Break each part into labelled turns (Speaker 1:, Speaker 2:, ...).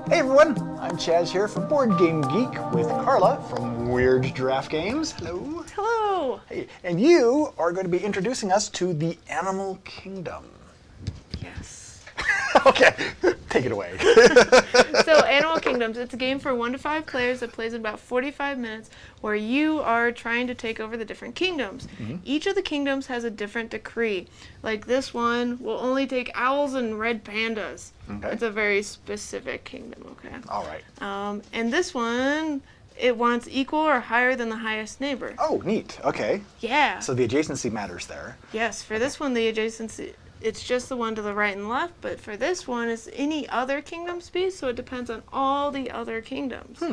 Speaker 1: Hey everyone, I'm Chaz here from Board Game Geek with Carla from Weird Giraffe Games. Hello.
Speaker 2: Hello.
Speaker 1: Hey, and you are going to be introducing us to the Animal Kingdom.
Speaker 2: Yes.
Speaker 1: Okay, take it away.
Speaker 2: So Animal Kingdoms, it's a game for 1 to 5 players that plays in about 45 minutes where you are trying to take over the different kingdoms. Each of the kingdoms has a different decree. Like this one will only take owls and red pandas.
Speaker 1: Okay.
Speaker 2: It's a very specific kingdom, okay?
Speaker 1: All right.
Speaker 2: And this one, it wants equal or higher than the highest neighbor.
Speaker 1: Oh, neat. Okay.
Speaker 2: Yeah.
Speaker 1: So the adjacency matters there.
Speaker 2: Yes, for this one, the adjacency, it's just the one to the right and left, but for this one, it's any other kingdom space, so it depends on all the other kingdoms.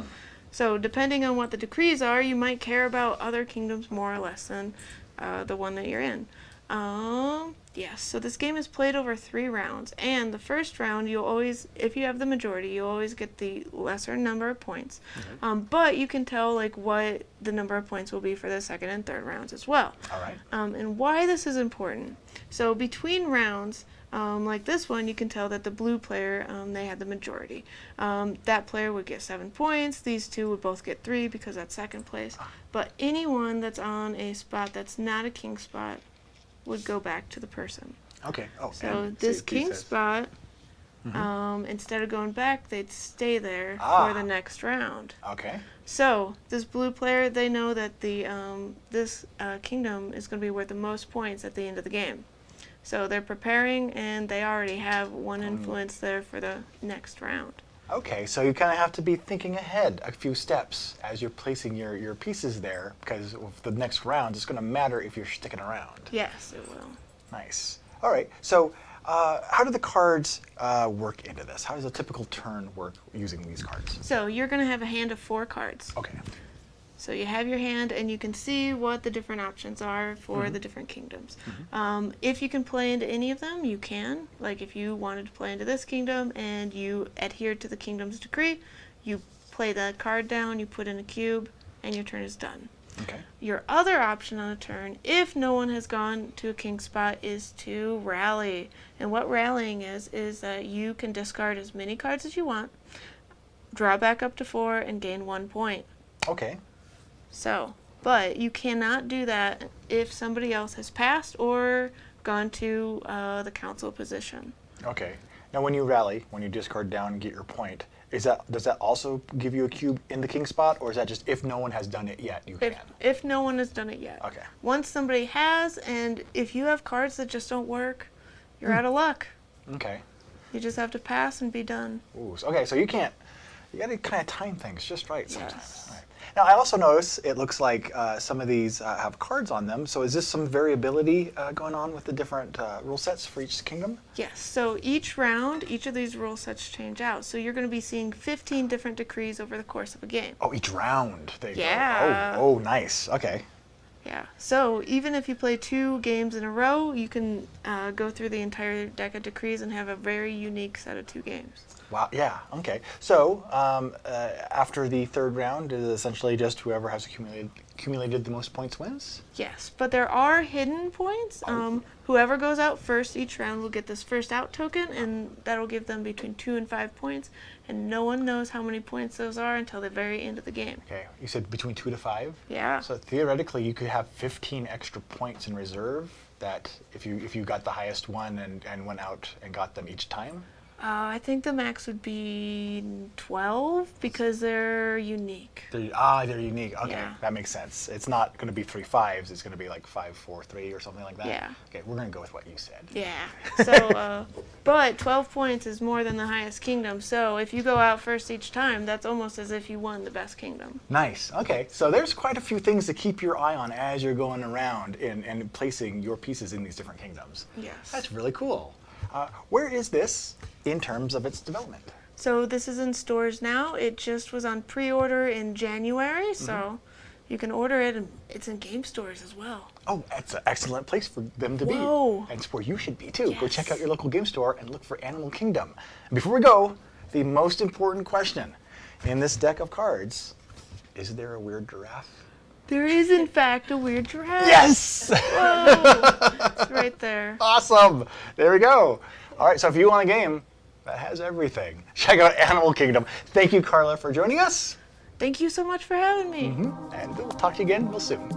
Speaker 2: So depending on what the decrees are, you might care about other kingdoms more or less than the one that you're in. Yes, so this game is played over 3 rounds, and the first round, you'll always, if you have the majority, you'll always get the lesser number of points. But you can tell like what the number of points will be for the second and third rounds as well.
Speaker 1: All right.
Speaker 2: And why this is important. So between rounds, like this one, you can tell that the blue player, they had the majority. That player would get 7 points. These two would both get 3 because that's second place. But anyone that's on a spot that's not a king spot would go back to the person.
Speaker 1: Okay. Oh,
Speaker 2: So this king spot, instead of going back, they'd stay there for the next round.
Speaker 1: Okay.
Speaker 2: So this blue player, they know that the this kingdom is going to be worth the most points at the end of the game. So they're preparing, and they already have 1 influence there for the next round.
Speaker 1: Okay, so you kind of have to be thinking ahead a few steps as you're placing your pieces there, because of the next round, it's going to matter if you're sticking around.
Speaker 2: Yes, it will.
Speaker 1: Nice. All right, so how do the cards work into this? How does a typical turn work using these cards?
Speaker 2: So you're going to have a hand of 4 cards.
Speaker 1: Okay.
Speaker 2: So you have your hand, and you can see what the different options are for the different kingdoms. If you can play into any of them, you can. Like if you wanted to play into this kingdom and you adhere to the kingdom's decree, you play that card down, you put in a cube, and your turn is done.
Speaker 1: Okay.
Speaker 2: Your other option on a turn, if no one has gone to a king spot, is to rally. And what rallying is that you can discard as many cards as you want, draw back up to 4, and gain 1 point.
Speaker 1: Okay.
Speaker 2: So, but you cannot do that if somebody else has passed or gone to the council position.
Speaker 1: Okay. Now, when you rally, when you discard down and get your point, does that also give you a cube in the king spot, or is that just if no one has done it yet, you can?
Speaker 2: If no one has done it yet.
Speaker 1: Okay.
Speaker 2: Once somebody has, and if you have cards that just don't work, you're out of luck.
Speaker 1: Okay.
Speaker 2: You just have to pass and be done.
Speaker 1: Ooh, okay, so you got to kind of time things just right sometimes.
Speaker 2: Yes.
Speaker 1: All right. Now, I also notice it looks like some of these have cards on them. So is this some variability going on with the different rule sets for each kingdom?
Speaker 2: Yes, so each round, each of these rule sets change out. So you're going to be seeing 15 different decrees over the course of a game.
Speaker 1: Oh, each round. There you
Speaker 2: Yeah.
Speaker 1: go. Oh, nice. Okay.
Speaker 2: Yeah, so even if you play 2 games in a row, you can go through the entire deck of decrees and have a very unique set of 2 games.
Speaker 1: Wow. Yeah. Okay. So after the third round, is it essentially just whoever has accumulated the most points wins?
Speaker 2: Yes, but there are hidden points. Whoever goes out first each round will get this first out token, and that'll give them between 2 and 5 points, and no one knows how many points those are until the very end of the game.
Speaker 1: Okay. You said between 2 to 5?
Speaker 2: Yeah.
Speaker 1: So theoretically, you could have 15 extra points in reserve that if you got the highest one and went out and got them each time?
Speaker 2: I think the max would be 12 because they're unique.
Speaker 1: They're unique. Okay,
Speaker 2: Yeah.
Speaker 1: that makes sense. It's not going to be 3 5s. It's going to be like 5 4 3 or something like that.
Speaker 2: Yeah.
Speaker 1: Okay, we're going to go with what you said.
Speaker 2: Yeah. So, but 12 points is more than the highest kingdom. So if you go out first each time, that's almost as if you won the best kingdom.
Speaker 1: Nice. Okay, so there's quite a few things to keep your eye on as you're going around and placing your pieces in these different kingdoms.
Speaker 2: Yes.
Speaker 1: That's really cool. Where is this in terms of its development?
Speaker 2: So this is in stores now. It just was on pre-order in January, so you can order it, and it's in game stores as well.
Speaker 1: Oh, that's an excellent place for them to be.
Speaker 2: Whoa.
Speaker 1: And it's where you should be too. Go
Speaker 2: Yes.
Speaker 1: check out your local game store and look for Animal Kingdom. And before we go, the most important question in this deck of cards, is there a weird giraffe?
Speaker 2: There is, in fact, a weird giraffe.
Speaker 1: Yes!
Speaker 2: Whoa! It's right there.
Speaker 1: Awesome! There we go. All right, so if you want a game, that has everything. Check out Animal Kingdom. Thank you, Carla, for joining us.
Speaker 2: Thank you so much for having me.
Speaker 1: And we'll talk to you again real soon.